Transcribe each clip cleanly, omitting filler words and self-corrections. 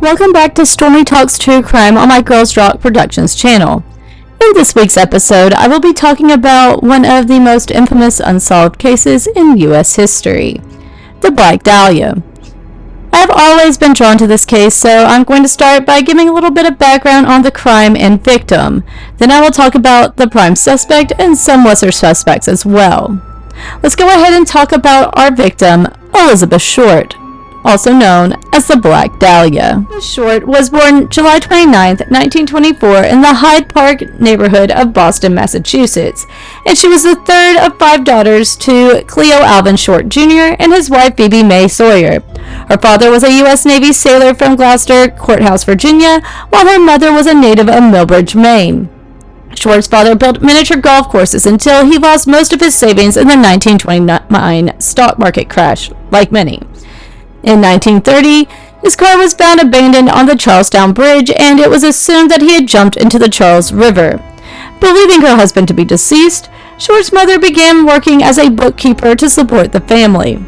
Welcome back to Stormi Talks True Crime on my Girls Rock Productions channel. In this week's episode, I will be talking about one of the most infamous unsolved cases in U.S. history, the Black Dahlia. I have always been drawn to this case, so I'm going to start by giving a little bit of background on the crime and victim. Then I will talk about the prime suspect and some lesser suspects as well. Let's go ahead and talk about our victim, Elizabeth Short, also known as the Black Dahlia. Short was born July 29, 1924 in the Hyde Park neighborhood of Boston, Massachusetts, and she was the third of 5 daughters to Cleo Alvin Short Jr. and his wife Phoebe May Sawyer. Her father was a U.S. Navy sailor from Gloucester Courthouse, Virginia, while her mother was a native of Millbridge, Maine. Short's father built miniature golf courses until he lost most of his savings in the 1929 stock market crash, like many. In 1930, his car was found abandoned on the Charlestown Bridge, and it was assumed that he had jumped into the Charles River. Believing her husband to be deceased, Short's mother began working as a bookkeeper to support the family.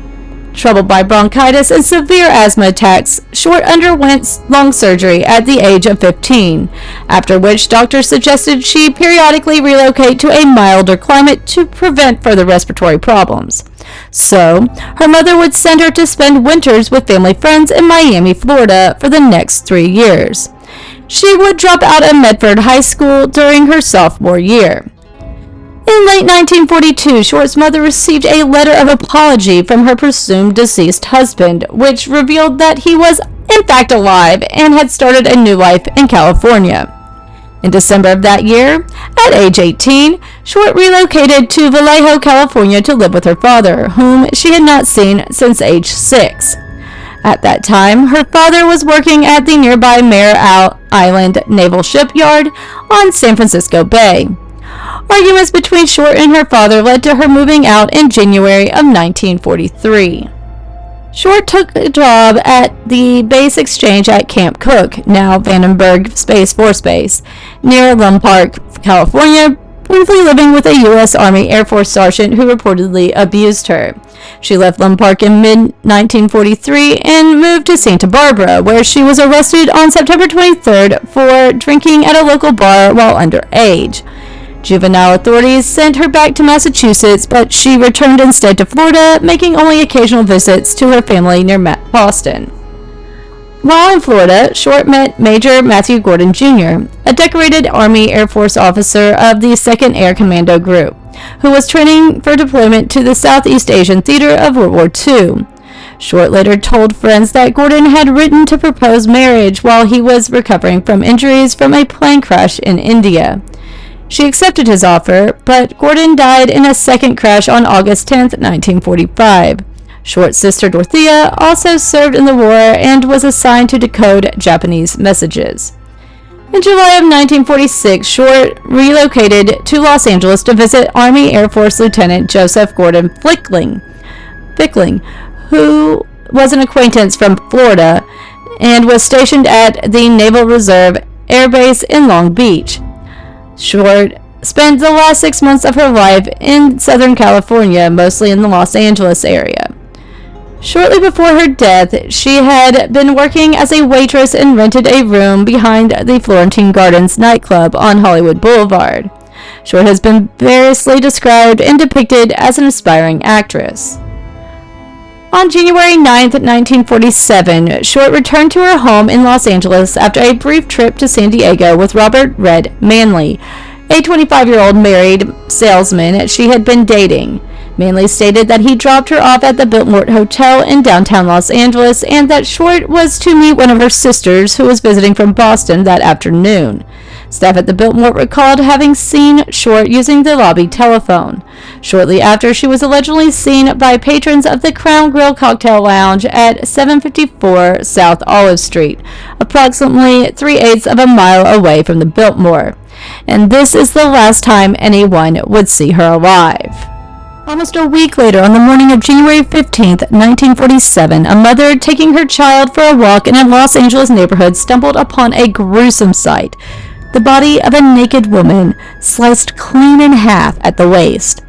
Troubled by bronchitis and severe asthma attacks, Short underwent lung surgery at the age of 15, after which doctors suggested she periodically relocate to a milder climate to prevent further respiratory problems. So, her mother would send her to spend winters with family friends in Miami, Florida for the next 3 years. She would drop out of Medford High School during her sophomore year. In late 1942, Short's mother received a letter of apology from her presumed deceased husband, which revealed that he was in fact alive and had started a new life in California. In December of that year, at age 18, Short relocated to Vallejo, California to live with her father, whom she had not seen since age 6. At that time, her father was working at the nearby Mare Island Naval Shipyard on San Francisco Bay. Arguments between Short and her father led to her moving out in January of 1943. Short took a job at the base exchange at Camp Cook, now Vandenberg Space Force Base, near Lone Park, California, briefly living with a U.S. Army Air Force sergeant who reportedly abused her. She left Lone Park in mid-1943 and moved to Santa Barbara, where she was arrested on September 23rd for drinking at a local bar while underage. Juvenile authorities sent her back to Massachusetts, but she returned instead to Florida, making only occasional visits to her family near Boston. While in Florida, Short met Major Matthew Gordon Jr., a decorated Army Air Force officer of the 2nd Air Commando Group, who was training for deployment to the Southeast Asian theater of World War II. Short later told friends that Gordon had written to propose marriage while he was recovering from injuries from a plane crash in India. She accepted his offer, but Gordon died in a second crash on August 10, 1945. Short's sister Dorothea also served in the war and was assigned to decode Japanese messages. In July of 1946, Short relocated to Los Angeles to visit Army Air Force Lieutenant Joseph Gordon Fickling, who was an acquaintance from Florida and was stationed at the Naval Reserve Air Base in Long Beach. Short spent the last 6 months of her life in Southern California, mostly in the Los Angeles area. Shortly before her death, she had been working as a waitress and rented a room behind the Florentine Gardens nightclub on Hollywood Boulevard. Short has been variously described and depicted as an aspiring actress. On January 9, 1947, Short returned to her home in Los Angeles after a brief trip to San Diego with Robert Red Manley, a 25-year-old married salesman she had been dating. Manley stated that he dropped her off at the Biltmore Hotel in downtown Los Angeles and that Short was to meet one of her sisters who was visiting from Boston that afternoon. Staff at the Biltmore recalled having seen Short using the lobby telephone. Shortly after, she was allegedly seen by patrons of the Crown Grill Cocktail Lounge at 754 South Olive Street, approximately 3/8 of a mile away from the Biltmore. And this is the last time anyone would see her alive. Almost a week later, on the morning of January 15, 1947, a mother taking her child for a walk in a Los Angeles neighborhood stumbled upon a gruesome sight. The body of a naked woman, sliced clean in half at the waist.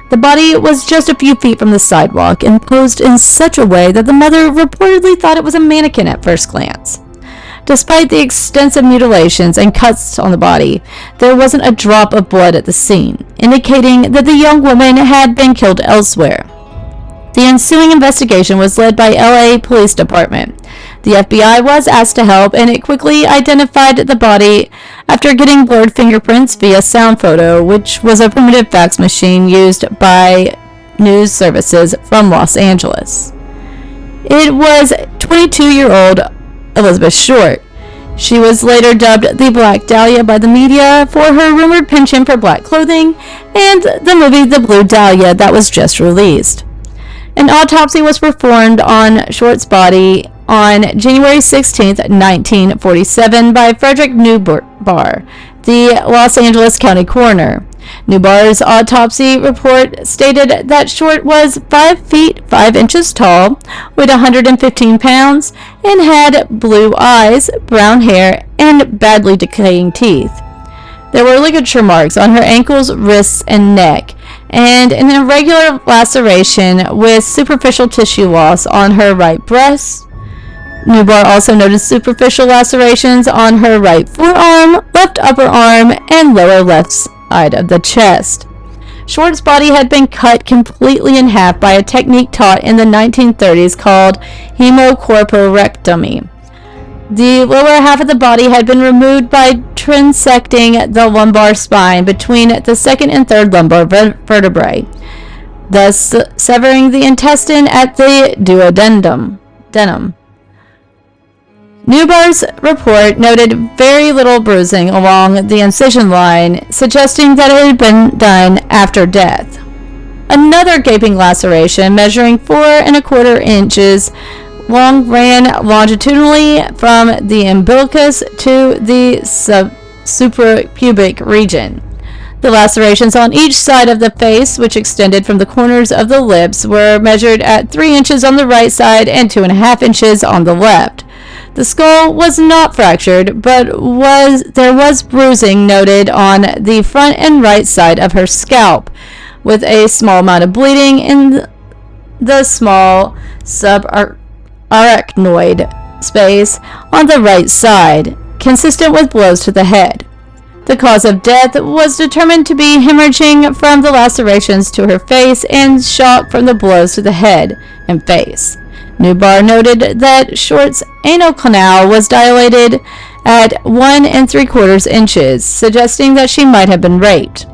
The body was just a few feet from the sidewalk and posed in such a way that the mother reportedly thought it was a mannequin at first glance. Despite the extensive mutilations and cuts on the body, there wasn't a drop of blood at the scene, indicating that the young woman had been killed elsewhere. The ensuing investigation was led by LA Police Department. The FBI was asked to help, and it quickly identified the body after getting blurred fingerprints via sound photo, which was a primitive fax machine used by news services from Los Angeles. It was 22-year-old Elizabeth Short. She was later dubbed the Black Dahlia by the media for her rumored penchant for black clothing and the movie The Blue Dahlia that was just released. An autopsy was performed on Short's body on January 16, 1947 by Frederick Newbar, the Los Angeles County Coroner. Newbar's autopsy report stated that Short was 5 feet 5 inches tall, weighed 115 pounds, and had blue eyes, brown hair, and badly decaying teeth. There were ligature marks on her ankles, wrists, and neck, and an irregular laceration with superficial tissue loss on her right breast. Newbar also noted superficial lacerations on her right forearm, left upper arm, and lower left side of the chest. Short's body had been cut completely in half by a technique taught in the 1930s called hemocorporectomy. The lower half of the body had been removed by transecting the lumbar spine between the second and third lumbar vertebrae, thus severing the intestine at the duodenum. Newbar's report noted very little bruising along the incision line, suggesting that it had been done after death. Another gaping laceration measuring 4¼ inches long ran longitudinally from the umbilicus to the suprapubic region. The lacerations on each side of the face, which extended from the corners of the lips, were measured at 3 inches on the right side and 2½ inches on the left. The skull was not fractured, but there was bruising noted on the front and right side of her scalp, with a small amount of bleeding in the small subarachnoid space on the right side, consistent with blows to the head. The cause of death was determined to be hemorrhaging from the lacerations to her face and shock from the blows to the head and face. Newbar noted that Short's anal canal was dilated at 1¾ inches, suggesting that she might have been raped.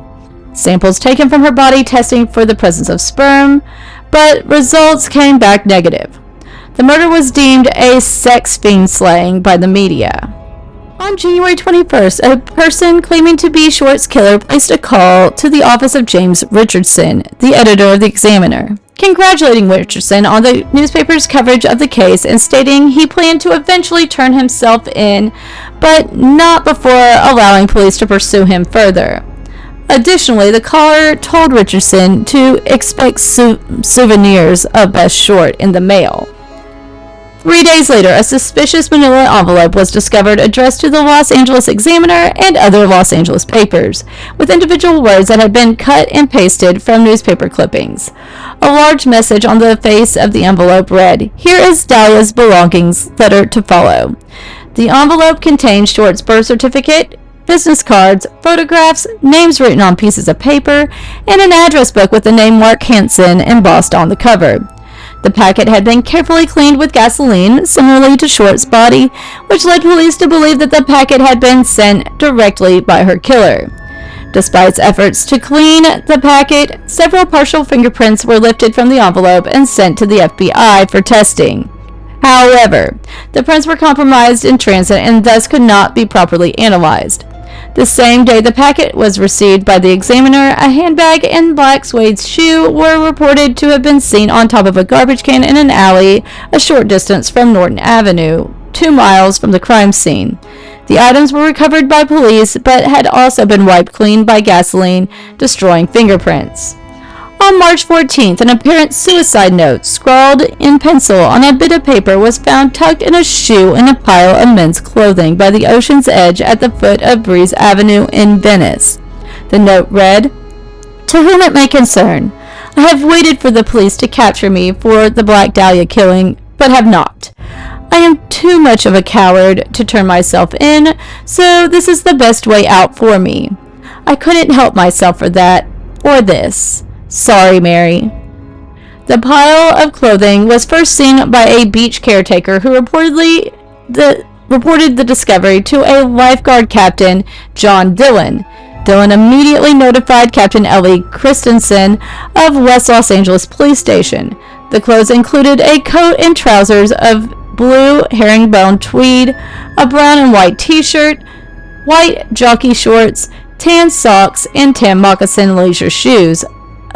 Samples taken from her body testing for the presence of sperm, but results came back negative. The murder was deemed a sex fiend slaying by the media. On January 21st, a person claiming to be Short's killer placed a call to the office of James Richardson, the editor of the Examiner, congratulating Richardson on the newspaper's coverage of the case and stating he planned to eventually turn himself in, but not before allowing police to pursue him further. Additionally, the caller told Richardson to expect souvenirs of Bess Short in the mail. 3 days later, a suspicious manila envelope was discovered addressed to the Los Angeles Examiner and other Los Angeles papers, with individual words that had been cut and pasted from newspaper clippings. A large message on the face of the envelope read, "Here is Dahlia's belongings, letter to follow." The envelope contained Short's birth certificate, business cards, photographs, names written on pieces of paper, and an address book with the name Mark Hansen embossed on the cover. The packet had been carefully cleaned with gasoline, similarly to Short's body, which led police to believe that the packet had been sent directly by her killer. Despite its efforts to clean the packet, several partial fingerprints were lifted from the envelope and sent to the FBI for testing. However, the prints were compromised in transit and thus could not be properly analyzed. The same day the packet was received by the Examiner, a handbag and black suede shoe were reported to have been seen on top of a garbage can in an alley a short distance from Norton Avenue, 2 miles from the crime scene. The items were recovered by police but had also been wiped clean by gasoline, destroying fingerprints. On March 14th, an apparent suicide note scrawled in pencil on a bit of paper was found tucked in a shoe in a pile of men's clothing by the ocean's edge at the foot of Breeze Avenue in Venice. The note read, "To whom it may concern, I have waited for the police to capture me for the Black Dahlia killing, but have not. I am too much of a coward to turn myself in, so this is the best way out for me. I couldn't help myself for that, or this. Sorry, Mary. The pile of clothing was first seen by a beach caretaker who reported the discovery to a lifeguard captain, John Dillon. Dillon immediately notified Captain Ellie Christensen of West Los Angeles Police Station. The clothes included a coat and trousers of blue herringbone tweed, a brown and white t-shirt, white jockey shorts, tan socks, and tan moccasin leisure shoes,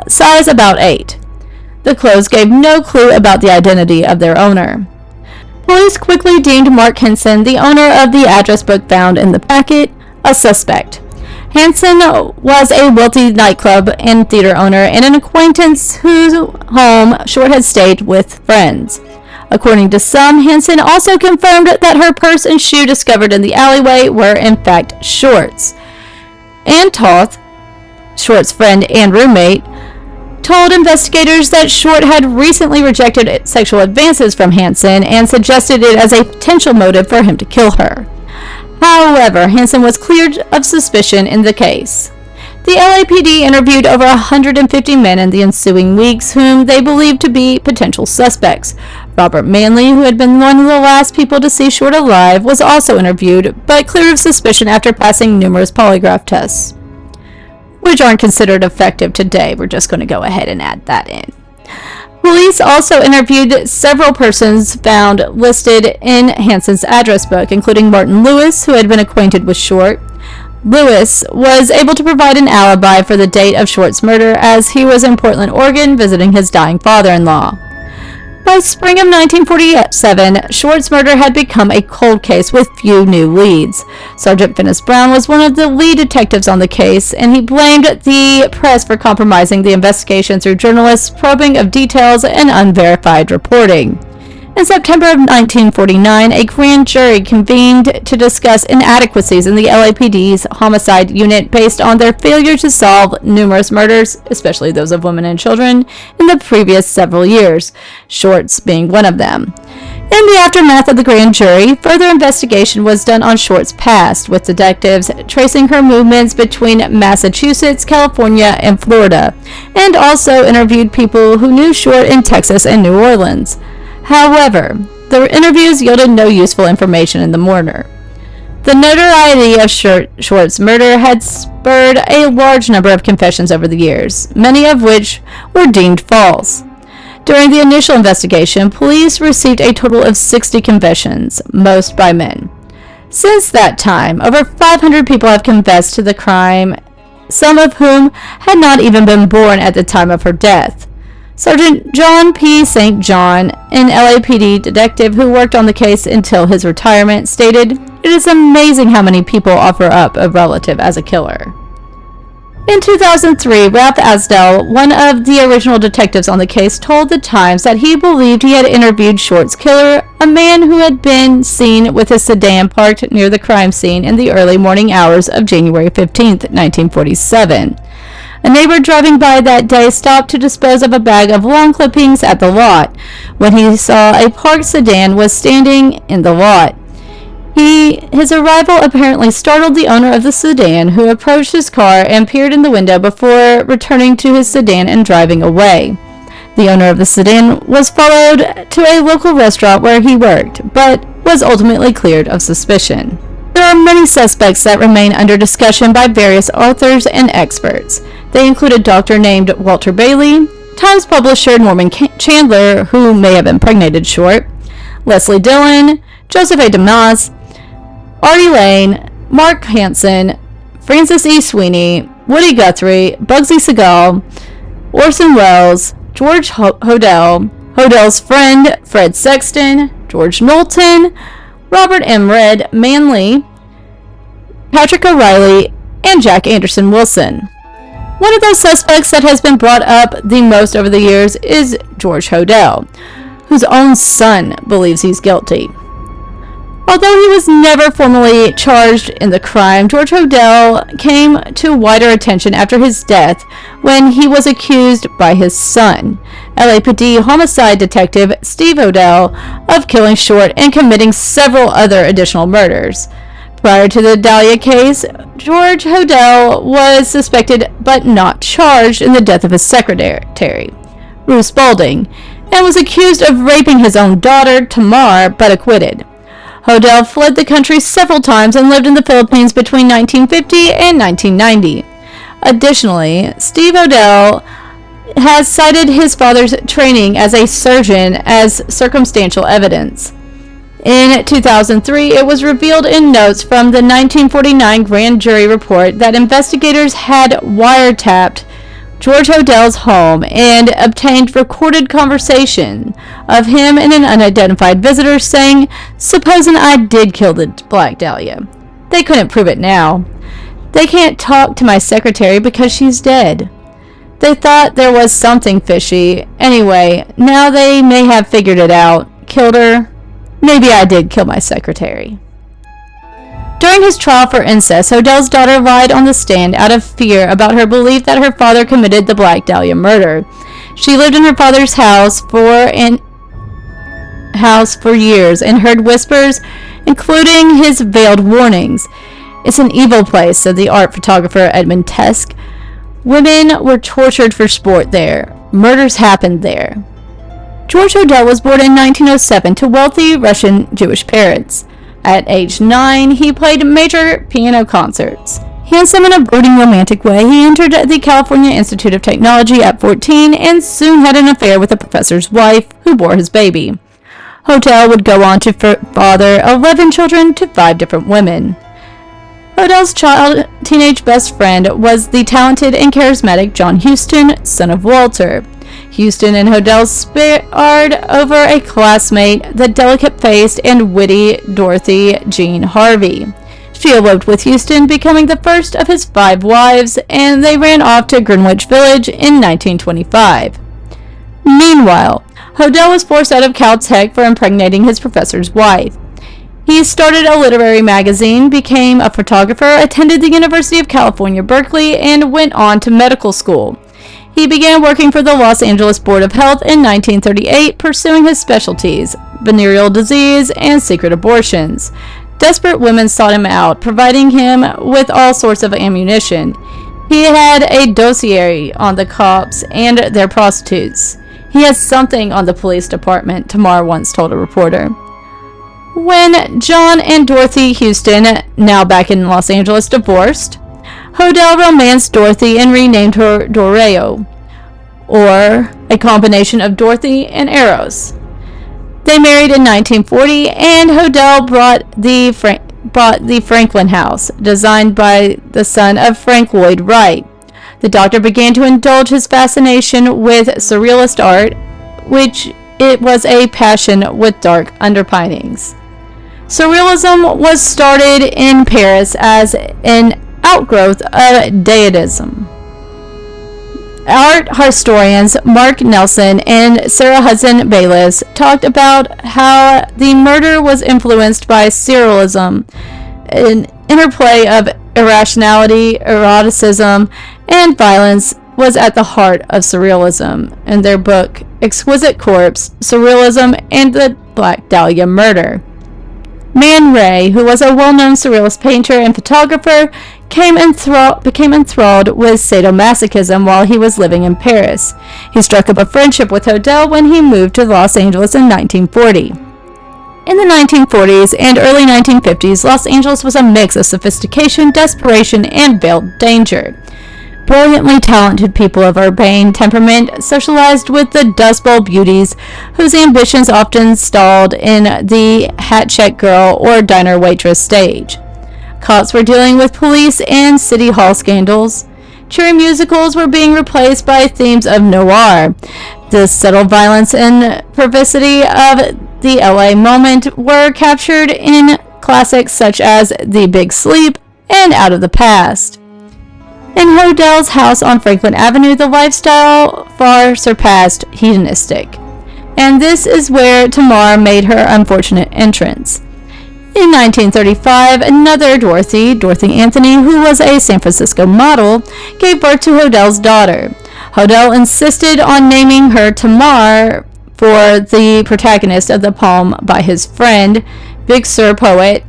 size about 8. The clothes gave no clue about the identity of their owner. Police quickly deemed Mark Henson, the owner of the address book found in the packet, a suspect. Henson was a wealthy nightclub and theater owner and an acquaintance whose home Short had stayed with friends. According to some, Henson also confirmed that her purse and shoe discovered in the alleyway were in fact Short's. Ann Toth, Short's friend and roommate, told investigators that Short had recently rejected sexual advances from Henson and suggested it as a potential motive for him to kill her. However, Henson was cleared of suspicion in the case. The LAPD interviewed over 150 men in the ensuing weeks whom they believed to be potential suspects. Robert Manley, who had been one of the last people to see Short alive, was also interviewed, but cleared of suspicion after passing numerous polygraph tests, which aren't considered effective today. We're just going to go ahead and add that in. Police also interviewed several persons found listed in Henson's address book, including Martin Lewis, who had been acquainted with Short. Lewis was able to provide an alibi for the date of Short's murder, as he was in Portland, Oregon, visiting his dying father-in-law. By spring of 1947, Short's murder had become a cold case with few new leads. Sergeant Finis Brown was one of the lead detectives on the case, and he blamed the press for compromising the investigation through journalists' probing of details and unverified reporting. In September of 1949, a grand jury convened to discuss inadequacies in the LAPD's homicide unit based on their failure to solve numerous murders, especially those of women and children, in the previous several years, Short's being one of them. In the aftermath of the grand jury, further investigation was done on Short's past, with detectives tracing her movements between Massachusetts, California, and Florida, and also interviewed people who knew Short in Texas and New Orleans. However, the interviews yielded no useful information in the murder. The notoriety of Short's murder had spurred a large number of confessions over the years, many of which were deemed false. During the initial investigation, police received a total of 60 confessions, most by men. Since that time, over 500 people have confessed to the crime, some of whom had not even been born at the time of her death. Sergeant John P. St. John, an LAPD detective who worked on the case until his retirement, stated, "It is amazing how many people offer up a relative as a killer." In 2003, Ralph Asdell, one of the original detectives on the case, told the Times that he believed he had interviewed Short's killer, a man who had been seen with his sedan parked near the crime scene in the early morning hours of January 15, 1947. A neighbor driving by that day stopped to dispose of a bag of lawn clippings at the lot when he saw a parked sedan was standing in the lot. His arrival apparently startled the owner of the sedan, who approached his car and peered in the window before returning to his sedan and driving away. The owner of the sedan was followed to a local restaurant where he worked, but was ultimately cleared of suspicion. There are many suspects that remain under discussion by various authors and experts. They include a doctor named Walter Bailey, Times publisher Norman Chandler, who may have impregnated Short, Leslie Dillon, Joseph A. Damas, Artie Lane, Mark Hansen, Francis E. Sweeney, Woody Guthrie, Bugsy Siegel, Orson Welles, George Hodel, Hodel's friend Fred Sexton, George Knowlton, Robert M. Red Manley, Patrick O'Reilly, and Jack Anderson Wilson. One of those suspects that has been brought up the most over the years is George Hodel, whose own son believes he's guilty. Although he was never formally charged in the crime, George Hodel came to wider attention after his death when he was accused by his son, LAPD homicide detective Steve Hodel, of killing Short and committing several other additional murders. Prior to the Dahlia case, George Hodel was suspected but not charged in the death of his secretary, Ruth Spaulding, and was accused of raping his own daughter, Tamar, but acquitted. Hodel fled the country several times and lived in the Philippines between 1950 and 1990. Additionally, Steve Hodel has cited his father's training as a surgeon as circumstantial evidence. In 2003, it was revealed in notes from the 1949 grand jury report that investigators had wiretapped George Hodel's home and obtained recorded conversation of him and an unidentified visitor saying, "Supposing I did kill the Black Dahlia. They couldn't prove it now. They can't talk to my secretary because she's dead. They thought there was something fishy. Anyway, now they may have figured it out. Killed her. Maybe I did kill my secretary." During his trial for incest, Hodel's daughter lied on the stand out of fear about her belief that her father committed the Black Dahlia murder. She lived in her father's house for years and heard whispers, including his veiled warnings. "It's an evil place," said the art photographer Edmund Tesk. "Women were tortured for sport there. Murders happened there." George Hodel was born in 1907 to wealthy Russian Jewish parents. At age 9, he played major piano concerts. Handsome in a brooding romantic way, he entered the California Institute of Technology at 14 and soon had an affair with a professor's wife who bore his baby. Hodel would go on to father 11 children to 5 different women. Hodel's teenage best friend was the talented and charismatic John Huston, son of Walter. Huston and Hodel sparred over a classmate, the delicate-faced and witty Dorothy Jean Harvey. She eloped with Huston, becoming the first of his 5 wives, and they ran off to Greenwich Village in 1925. Meanwhile, Hodel was forced out of Caltech for impregnating his professor's wife. He started a literary magazine, became a photographer, attended the University of California, Berkeley, and went on to medical school. He began working for the Los Angeles Board of Health in 1938, pursuing his specialties, venereal disease and secret abortions. Desperate women sought him out, providing him with all sorts of ammunition. He had a dossier on the cops and their prostitutes. "He has something on the police department," Tamar once told a reporter. When John and Dorothy Huston, now back in Los Angeles, divorced, Hodel romanced Dorothy and renamed her Doreo, or a combination of Dorothy and Eros. They married in 1940, and Hodel bought the Franklin House, designed by the son of Frank Lloyd Wright. The doctor began to indulge his fascination with surrealist art, which it was a passion with dark underpinnings. Surrealism was started in Paris as an outgrowth of Dadaism. Art historians Mark Nelson and Sarah Hudson Bayliss talked about how the murder was influenced by surrealism, an interplay of irrationality, eroticism, and violence was at the heart of surrealism in their book Exquisite Corpse, Surrealism and the Black Dahlia Murder. Man Ray, who was a well-known surrealist painter and photographer, became enthralled with sadomasochism while he was living in Paris. He struck up a friendship with Hodel when he moved to Los Angeles in 1940. In the 1940s and early 1950s, Los Angeles was a mix of sophistication, desperation, and veiled danger. Brilliantly talented people of urbane temperament socialized with the Dust Bowl beauties whose ambitions often stalled in the hat check girl or diner waitress stage. Cops were dealing with police and city hall scandals. Cheery musicals were being replaced by themes of noir. The subtle violence and perversity of the LA moment were captured in classics such as The Big Sleep and Out of the Past. In Hodel's house on Franklin Avenue, the lifestyle far surpassed hedonistic. And this is where Tamar made her unfortunate entrance. In 1935, another Dorothy Anthony, who was a San Francisco model, gave birth to Hodell's daughter. Hodell insisted on naming her Tamar for the protagonist of the poem by his friend, Big Sur poet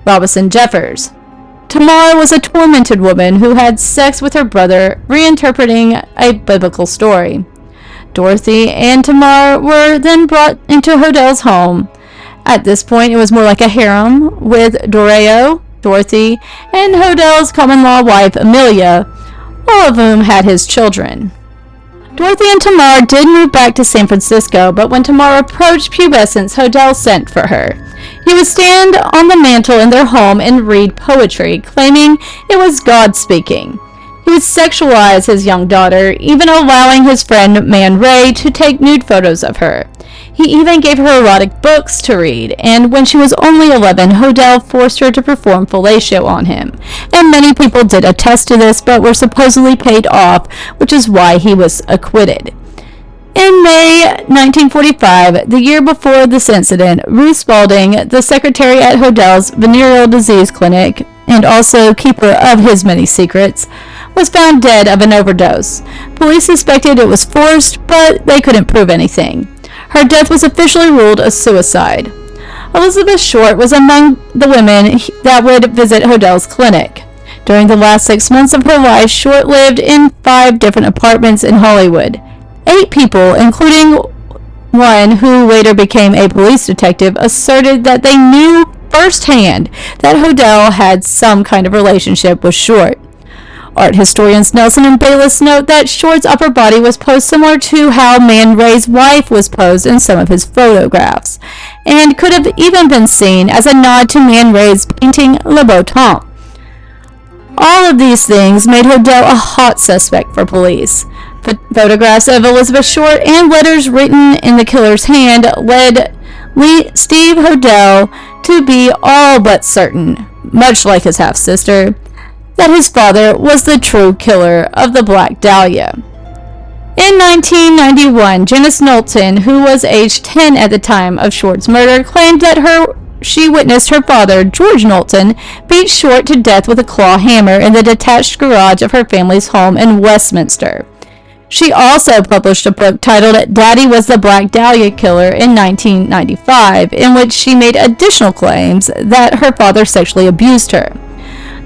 Robinson Jeffers. Tamar was a tormented woman who had sex with her brother, reinterpreting a biblical story. Dorothy and Tamar were then brought into Hodell's home. At this point, it was more like a harem, with Doreo, Dorothy, and Hodell's common-law wife, Amelia, all of whom had his children. Dorothy and Tamar did move back to San Francisco, but when Tamar approached pubescence, Hodell sent for her. He would stand on the mantel in their home and read poetry, claiming it was God speaking. He would sexualize his young daughter, even allowing his friend Man Ray to take nude photos of her. He even gave her erotic books to read, and when she was only 11, Hodell forced her to perform fellatio on him. And many people did attest to this, but were supposedly paid off, which is why he was acquitted. In May 1945, the year before this incident, Ruth Spaulding, the secretary at Hodell's venereal disease clinic, and also keeper of his many secrets, was found dead of an overdose. Police suspected it was forced, but they couldn't prove anything. Her death was officially ruled a suicide. Elizabeth Short was among the women that would visit Hodell's clinic. During the last 6 months of her life, Short lived in 5 different apartments in Hollywood. 8 people, including one who later became a police detective, asserted that they knew firsthand that Hodell had some kind of relationship with Short. Art historians Nelson and Bayless note that Short's upper body was posed similar to how Man Ray's wife was posed in some of his photographs, and could have even been seen as a nod to Man Ray's painting Le Beau Temps. All of these things made Hodell a hot suspect for police. Photographs of Elizabeth Short and letters written in the killer's hand led Steve Hodell to be all but certain, much like his half-sister, that his father was the true killer of the Black Dahlia. In 1991, Janice Knowlton, who was age 10 at the time of Short's murder, claimed that she witnessed her father, George Knowlton, beat Short to death with a claw hammer in the detached garage of her family's home in Westminster. She also published a book titled Daddy Was the Black Dahlia Killer in 1995, in which she made additional claims that her father sexually abused her.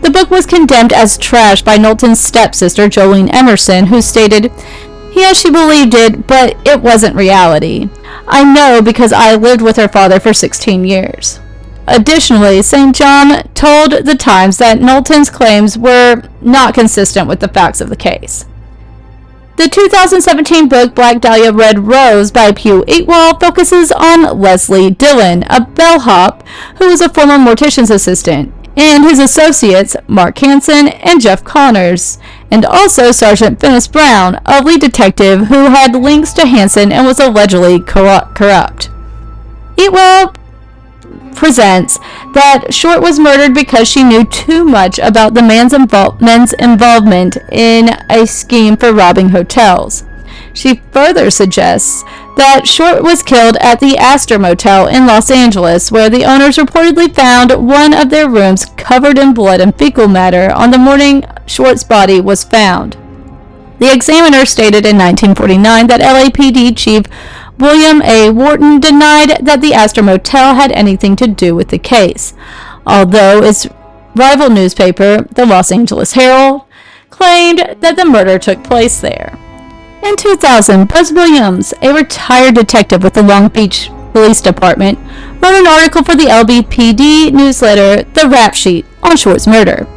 The book was condemned as trash by Knowlton's stepsister, Jolene Emerson, who stated, "Yes, she believed it, but it wasn't reality. I know because I lived with her father for 16 years. Additionally, St. John told the Times that Knowlton's claims were not consistent with the facts of the case. The 2017 book Black Dahlia Red Rose by Pew Eatwell focuses on Leslie Dillon, a bellhop who was a former mortician's assistant, and his associates Mark Hansen and Jeff Connors, and also Sergeant Finis Brown, a lead detective who had links to Hansen and was allegedly corrupt. Eatwell presents that Short was murdered because she knew too much about the men's involvement in a scheme for robbing hotels. She further suggests that Short was killed at the Astor Motel in Los Angeles, where the owners reportedly found one of their rooms covered in blood and fecal matter on the morning Short's body was found. The Examiner stated in 1949 that LAPD Chief William A. Wharton denied that the Astor Motel had anything to do with the case, although its rival newspaper, the Los Angeles Herald, claimed that the murder took place there. In 2000, Buzz Williams, a retired detective with the Long Beach Police Department, wrote an article for the LBPD newsletter The Rap Sheet on Short's murder.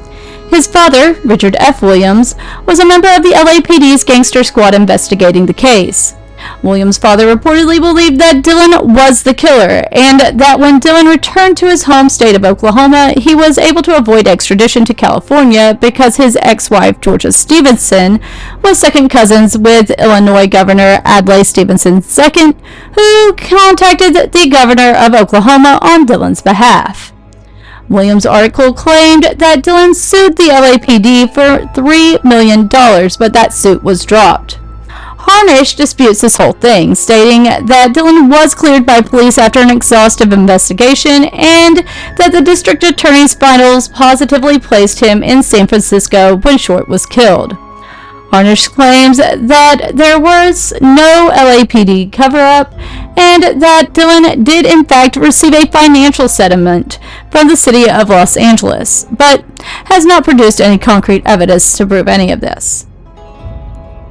His father, Richard F. Williams, was a member of the LAPD's gangster squad investigating the case. Williams' father reportedly believed that Dillon was the killer, and that when Dillon returned to his home state of Oklahoma, he was able to avoid extradition to California because his ex-wife, Georgia Stevenson, was second cousins with Illinois Governor Adlai Stevenson II, who contacted the governor of Oklahoma on Dillon's behalf. Williams' article claimed that Dillon sued the LAPD for $3 million, but that suit was dropped. Harnish disputes this whole thing, stating that Dylan was cleared by police after an exhaustive investigation and that the district attorney's finals positively placed him in San Francisco when Short was killed. Harnish claims that there was no LAPD cover-up and that Dylan did in fact receive a financial settlement from the city of Los Angeles, but has not produced any concrete evidence to prove any of this.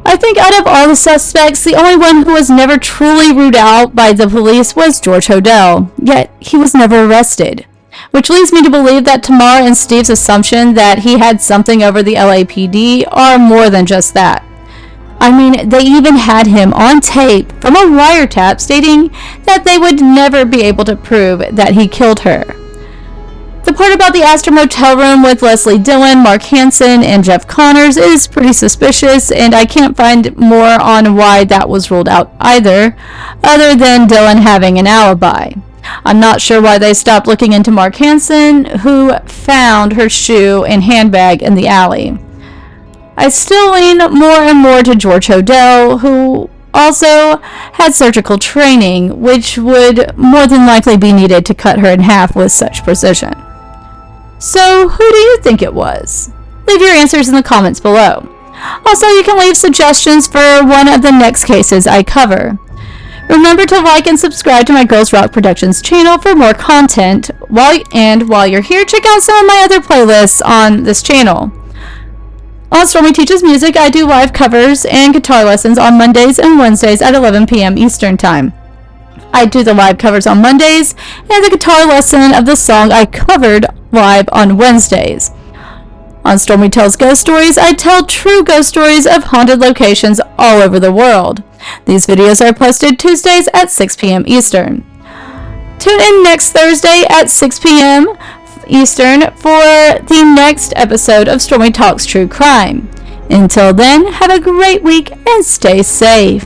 I think out of all the suspects, the only one who was never truly ruled out by the police was George Hodel, yet he was never arrested. Which leads me to believe that Tamara and Steve's assumption that he had something over the LAPD are more than just that. I mean, they even had him on tape from a wiretap stating that they would never be able to prove that he killed her. The part about the Astor motel room with Leslie Dillon, Mark Hansen, and Jeff Connors is pretty suspicious, and I can't find more on why that was ruled out either, other than Dillon having an alibi. I'm not sure why they stopped looking into Mark Hansen, who found her shoe and handbag in the alley. I still lean more and more to George Hodel, who also had surgical training, which would more than likely be needed to cut her in half with such precision. So, who do you think it was? Leave your answers in the comments below. Also, you can leave suggestions for one of the next cases I cover. Remember to like and subscribe to my Girls Rock Productions channel for more content. While you're here, check out some of my other playlists on this channel. On Stormi Teaches Music, I do live covers and guitar lessons on Mondays and Wednesdays at 11 p.m. Eastern Time. I do the live covers on Mondays and the guitar lesson of the song I covered live on Wednesdays. On Stormi Tells Ghost Stories, I tell true ghost stories of haunted locations all over the world. These videos are posted Tuesdays at 6 p.m. Eastern. Tune in next Thursday at 6 p.m. Eastern for the next episode of Stormi Talks True Crime. Until then, have a great week and stay safe.